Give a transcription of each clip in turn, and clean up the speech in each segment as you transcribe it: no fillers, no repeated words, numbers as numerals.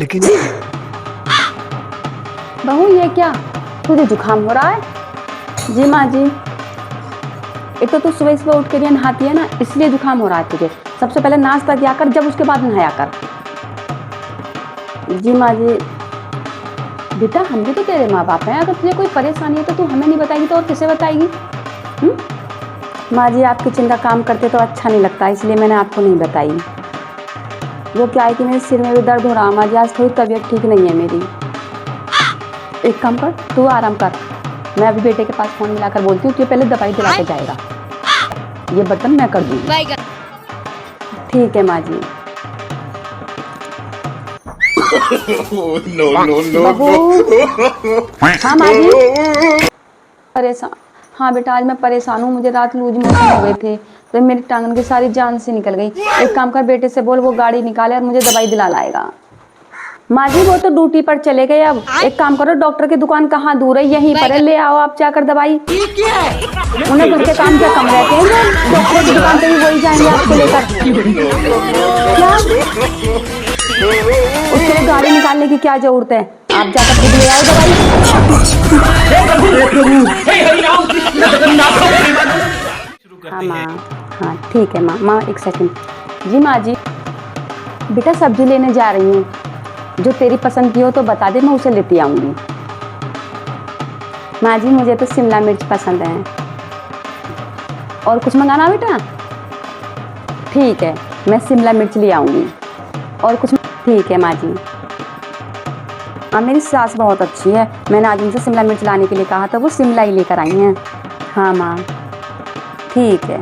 लेकिन बहू ये क्या, तुझे जुकाम हो रहा है? जी माँ जी। एक तो तू सुबह सुबह उठ के लिए नहाती है ना, इसलिए जुकाम हो रहा है तुझे। सबसे पहले नाश्ता किया कर, जब उसके बाद नहाया कर। जी माँ जी। बेटा हम भी तो तेरे माँ बाप हैं, अगर तुझे कोई परेशानी है तो तू हमें नहीं बताएगी तो और किसे बताएगी? माँ जी आप किचन का काम करते तो अच्छा नहीं लगता, इसलिए मैंने आपको नहीं बताई। वो क्या है कि मेरे सिर में भी दर्द हो रहा है माँ जी, आज थोड़ी तबीयत ठीक नहीं है मेरी। एक काम कर, तू आराम कर, मैं अभी बेटे के पास फोन मिलाकर बोलती हूँ, तू पहले दवाई दिला के जाएगा। ये बर्तन मैं कर दूँगी। ठीक है माँ जी। बहू। हाँ माँ जी। परेशान, हाँ बेटा आज मैं परेशान हूँ, मुझे रात लूज मोशन हो गए थे तो मेरी टांगन की सारी जान से निकल गई। एक काम कर, बेटे से बोल वो गाड़ी निकाले और मुझे दवाई दिला लाएगा। माँ जी वो तो ड्यूटी पर चले गए, अब एक काम करो, डॉक्टर की दुकान कहाँ दूर है, यहीं पर है, ले आओ आप जाकर दवाई। उन्हें घर के काम क्या कम रहते हैं, डॉक्टर की दुकान पे भी वही जाएंगे आपको लेकर। क्या उसके लिए गाड़ी निकालने की क्या जरूरत है, आप जाकर खुद ले आओ दवाई। हाँ माँ, हाँ ठीक है माँ। माँ एक सेकंड। जी माँ जी। बेटा सब्जी लेने जा रही हूँ, जो तेरी पसंद की हो तो बता दे, मैं उसे लेती आऊँगी। माँ जी मुझे तो शिमला मिर्च पसंद है। और कुछ मंगाना बेटा? ठीक है मैं शिमला मिर्च ले आऊँगी। और कुछ? ठीक है माँ जी। हाँ मेरी सास बहुत अच्छी है, मैंने आज उनसे शिमला मिर्च लाने के लिए कहा था, वो शिमला ही लेकर आई हैं। हाँ माँ ठीक है।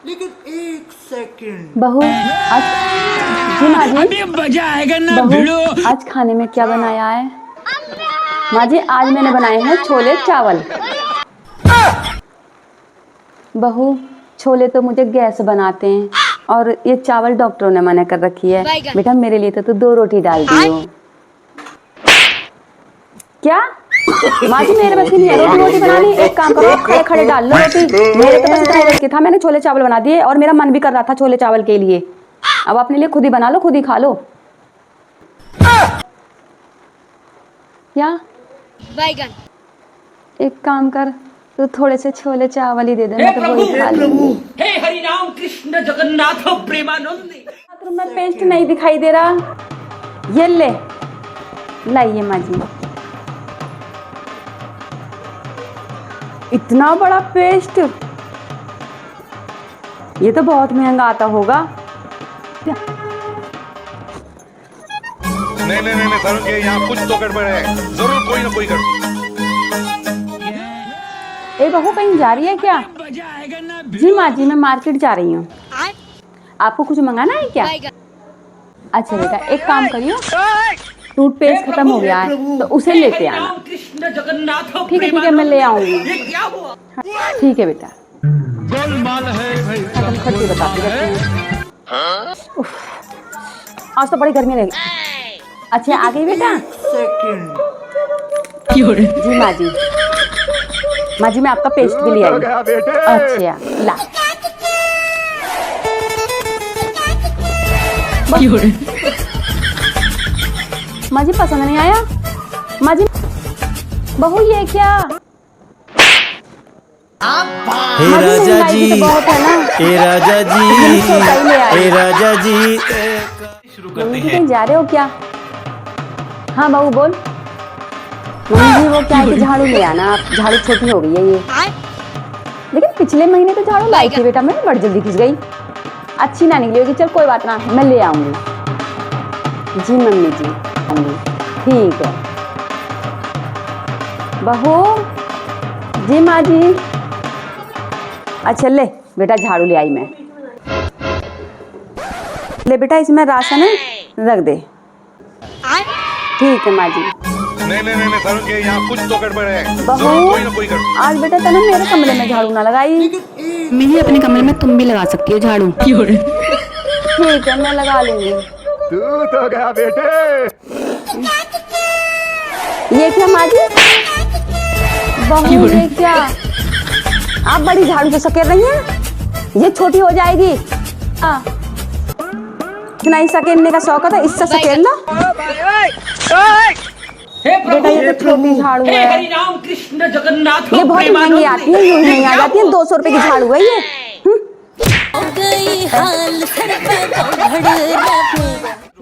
लेकिन एक सेकंड बहू आज, जी माँ जी, मजा आएगा ना बहू आज खाने में क्या बनाया है? माँ जी आज मैंने बनाए हैं छोले चावल। बहू छोले तो मुझे गैस बनाते हैं और ये चावल डॉक्टरों ने मना कर रखी है। बेटा मेरे लिए तो तू 2 रोटी डाल दियो। क्या? माँ जी मेरे बस की नहीं है रोटी बनानी, एक काम करो खड़े खड़े डाल लो रोटी। मेरे तो बस इतना बस की था, मैंने छोले चावल बना दिए और मेरा मन भी कर रहा था छोले चावल के लिए। अब अपने लिए खुद ही बना लो, खुद ही खा लो। क्या? एक काम कर, तू थोड़े से छोले चावल ही दे दे, मैं तो वही खा लूंगी। हे हरि राम कृष्ण जगन्नाथ प्रेमानंद। बाथरूम में पेस्ट नहीं दिखाई दे रहा, ये ले लाइए माँ जी। इतना बड़ा पेस्ट, ये तो बहुत महंगा आता होगा। नहीं सर, ये यहाँ कुछ तो गड़बड़ है, जरूर कोई ना कोई गड़बड़। ए बहू कहीं जा रही है क्या? जी माँ जी मैं मार्केट जा रही हूँ। आपको कुछ मंगाना है क्या? अच्छा बेटा एक काम करियो, टूथपेस्ट खत्म हो गया है तो उसे लेते आना। ठीक है मैं ले आऊंगी। ठीक है बेटा। खट्टी बताती रहती हूँ। आज तो बड़ी गर्मी रहेगी। अच्छा आ गई बेटा? जी माँ जी। माँ जी मैं आपका पेस्ट भी ले आई। अच्छा ला। माँ जी पसंद नहीं आया? माँ जी बहू ये क्या? हे राजा जी, तो बहुत है ना। हे राजा जी, हे राजा जी। शुरू करते हैं। कहीं जा रहे हो क्या? हाँ बहू बोल। मम्मी जी वो क्या है कि झाड़ू ले आना, आप झाड़ू छोटी हो गई है ये। लेकिन पिछले महीने तो झाड़ू लाई थी बेटा, मैंने बड़ी जल्दी खिंच गई, अच्छी ना निकली होगी। चल कोई बात ना, मैं ले आऊंगी। जी मम्मी जी आऊंगी। ठीक है बहू। जी माँ जी। अच्छा ले बेटा झाड़ू ले आई मैं। ले बेटा इसमें राशन है, रख दे। ठीक है माँ जी। नहीं सर, ये यहाँ कुछ तो गड़बड़ है, बहू जरूर कोई ना कोई गड़बड़। आज बेटा तने मेरे कमरे में झाड़ू ना लगाई। मिनी अपने कमरे में तुम भी लगा सकती हो झाड़ू। ठीक है मैं लगा लूंगी। तू तो गया बेटे। ये क्या माँ जी? बहू ये क्या? आप बड़ी झाड़ू से सकेर रही हैं, ये छोटी हो जाएगी। इतना ही सकेलने का शौक है तो इससे सकेल लो। हे प्रभु, बेटा ये तो छोटी झाड़ू हे है, हरि राम कृष्ण जगन्नाथ ये बहुत महंगी आती है, यूं ही नहीं आ जाती है। 200 रुपए की झाड़ू है ये।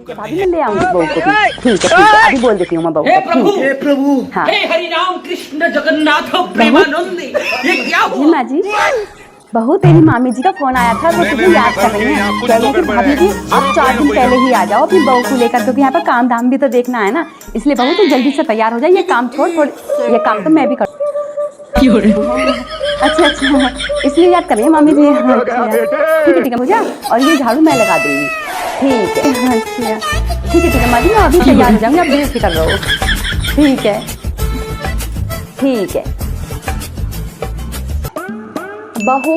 भाभी मैं ले आऊंगी बहू को भी। ठीक है अभी बोल देती हूँ मैं बहू हे को। प्रभु, ठीक है। हे प्रभु, हाँ। हे हरि राम कृष्ण जगन्नाथ प्रेमानंद, ये क्या जी हुआ? माँ जी, बहू तेरी मामी जी का फोन आया था, वो तुझे याद कर रही है। कह रही थी भाभी जी आप 4 दिन पहले ही आ जाओ अपनी बहू को लेकर, क्योंकि यहाँ पर काम धाम भी तो देखना है ना, इसलिए बहू तू जल्दी से तैयार हो जाए। ये काम छोड़, थोड़ी ये काम तो मैं भी करूँ। अच्छा इसलिए याद कर रही है मामी जी। अच्छा ठीक है मुझे, और ये झाड़ू मैं लगा दूंगी। ठीक है अच्छा ठीक है माँ जी, मैं अभी तैयार हो जाऊंगी, आप बेफिक्र रहो। ठीक है ठीक है। बहू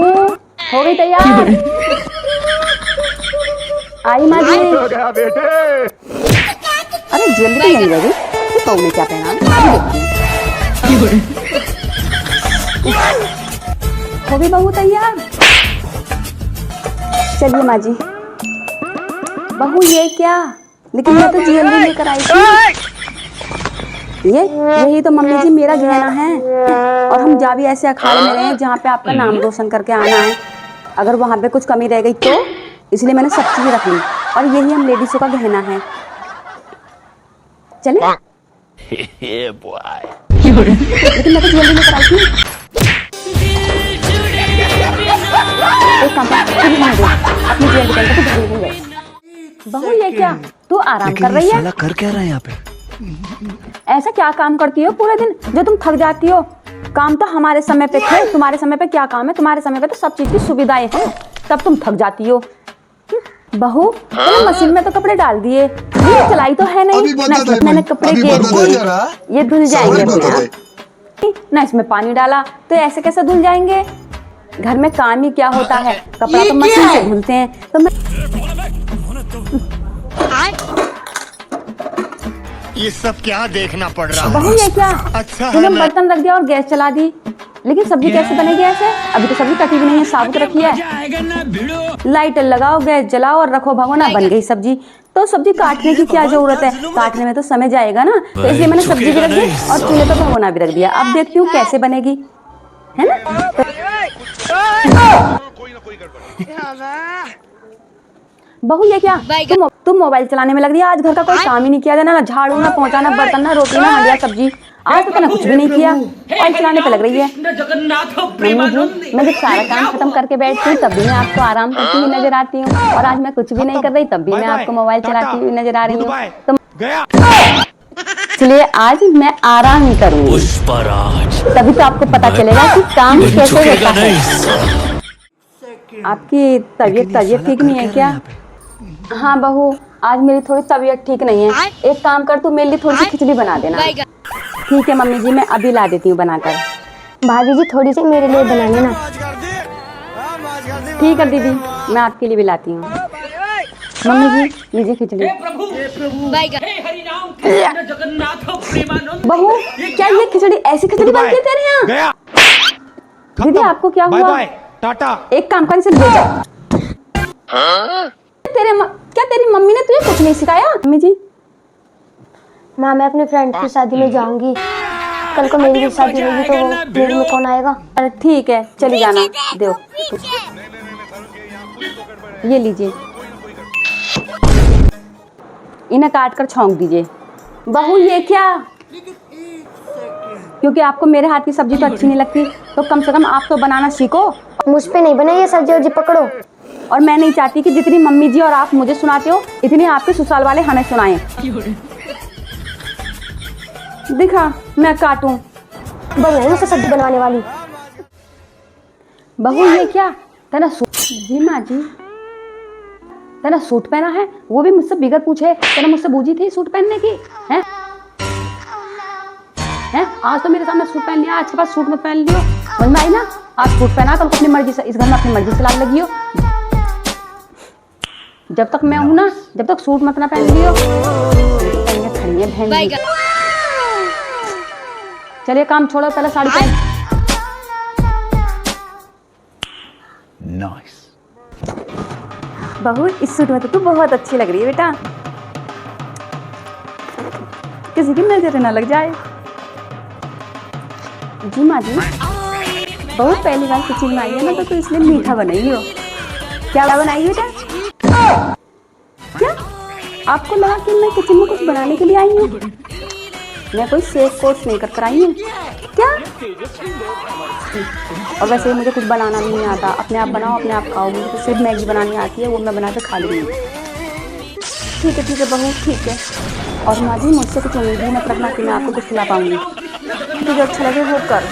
हो गई तैयार? आई माँ जी। हो गया बेटे। अरे ज्वेलरी तो नहीं रह गई, तो बहू ने क्या पहना? हो गई बहू तैयार? चलिए माँ जी। बहू ये क्या, लेकिन मैं तो ज्वेलरी लेकर आई थी। यही तो मम्मी जी मेरा गहना है, और हम जा भी ऐसे अखाड़े में रहे हैं जहाँ पे आपका नाम रोशन करके आना है। अगर वहाँ पे कुछ कमी रह गई तो इसलिए मैंने सब चीज़ रख ली, और यही हम लेडीज़ों का गहना है। चले लेकिन मैं तो ज्वेलरी लेकर आई थी। एक काम कर, अपनी ज्वेलरी पहन के तो भूल गई। बहू ये क्या, तू आराम कर रही है? कर क्या रहा है यहाँ पे? ऐसा क्या काम करती हो पूरे दिन जो तुम थक जाती हो? काम तो हमारे समय पे थे, तुम्हारे समय पे क्या काम है? तुम्हारे समय पे तो सब चीज की सुविधाएं हैं, तब तुम थक जाती हो। बहू तुमने मशीन में तो कपड़े डाल दिए, ये चलाई तो है नहीं ना, मैंने कपड़े गेर दिए, ये धुल जाएंगे अपने आप ना। इसमें पानी डाला तो ऐसे कैसे धुल जाएंगे? घर में काम ही क्या होता है, कपड़ा तो मशीन से धुलते हैं। तो मैं ये सब क्या देखना पड़ रहा है? बहू ये क्या, अच्छा तुमने बर्तन रख दिया और गैस चला दी, लेकिन सब्जी कैसे बनेगी ऐसे? अभी तो सब्जी कटी भी नहीं है, साबुत रखी है। लाइट लगाओ, गैस जलाओ और रखो भगोना, बन गई सब्जी। तो सब्जी काटने की क्या जरूरत है, काटने में तो समय जाएगा ना, तो इसलिए मैंने सब्जी भी रख दी और चूल्हे पर भगोना भी रख दिया। अब देखती हूँ कैसे बनेगी, है ना। बहू ये क्या, तुम मोबाइल चलाने में लग रही है। आज घर का कोई काम ही नहीं किया, ना झाड़ू, ना पहुंचाना बर्तन, ना रोटी, ना हंडिया सब्जी। आज तो कुछ भी नहीं किया, मोबाइल चलाने पे लग रही है। मम्मी जी मैं जब सारा काम खत्म करके बैठती हूँ तब भी मैं आपको आराम करती हुई नजर आती हूँ, और आज मैं कुछ भी नहीं कर रही तब भी मैं आपको मोबाइल चलाती हुई नजर आ रही हूँ। इसलिए आज मैं आराम ही करूँगी, तभी तो आपको पता चलेगा कि काम कैसे होता है। आपकी तबीयत ठीक नहीं है क्या? हाँ बहू आज मेरी थोड़ी तबीयत ठीक नहीं है। एक काम कर, तू मेरे लिए थोड़ी सी खिचड़ी बना देना। ठीक है मम्मी जी, मैं अभी ला देती हूँ बनाकर। भाभी जी थोड़ी सी मेरे लिए बना लेना। ठीक है दीदी, मैं आपके लिए भी लाती हूँ। मम्मी जी लीजिए खिचड़ी। बहू क्या ये खिचड़ी, ऐसी खिचड़ी बनती है तेरे यहाँ? दीदी आपको क्या हुआ? टाटा। एक काम कर, इसे ले जाओ। क्या तेरी मम्मी ने तुझे कुछ नहीं सिखाया? मम्मी जी माँ मैं अपने फ्रेंड की शादी में जाऊंगी, कल को मेरी भी शादी होगी, तो मेरे में कौन आएगा? अरे ठीक है चली जाना। दो ये लीजिए, इन्हें काट कर छौंक दीजिए। बहू ये क्या, क्योंकि आपको मेरे हाथ की सब्जी तो अच्छी नहीं लगती, तो कम से कम आप तो बनाना सीखो। मुझ पे नहीं बना ये सब्जी वब्जी, पकड़ो। और मैं नहीं चाहती कि जितनी मम्मी जी और आप मुझे सुनाते हो इतनी आपके ससुराल वाले हमें सुनाएं। दिखा मैं काटूं, बढ़िया मुझसे सब्जी बनवाने वाली। बहू ये क्या, तेरा सूट? जी माँ जी तेरा सूट पहना है, वो भी मुझसे बिगड़ पूछे। तेरा मुझसे बूझी थी सूट पहनने की है? आज तो मेरे सामने सूट पहन लिया, आज के पास सूट मत पहन लियो, समझ में आई ना? आज सूट पहना कल अपनी मर्जी से, इस घर में अपनी मर्जी से लाल लगी हो। जब तक मैं हूं ना, जब तक सूट मत ना पहन लियो। खड़ी है बहन। चलिए काम छोड़ो, पहले साड़ी पहन। नाइस। बहू इस सूट में तो तू बहुत अच्छी लग रही है बेटा, किसी की नजर न लग जाए। जी माँ जी, बहू पहली बार किचन में आई है ना तो इसलिए मीठा बनाई हो। क्या बनाई बेटा? क्या आपको लगा कि मैं किचन में कुछ बनाने के लिए आई हूँ? मैं कोई सेफ कोर्स नहीं कर आई हूँ क्या? और वैसे मुझे कुछ बनाना भी नहीं आता, अपने आप बनाओ अपने आप खाओ। मुझे तो सिर्फ मैगी बनानी आती है, वो मैं बना के खा लूँगी। ठीक है बहू ठीक है। और माँ जी मुझसे कुछ उम्मीद ही मत रखना कि मैं आपको कुछ खिला पाऊँगी, तुझे अच्छा लगे वो कर।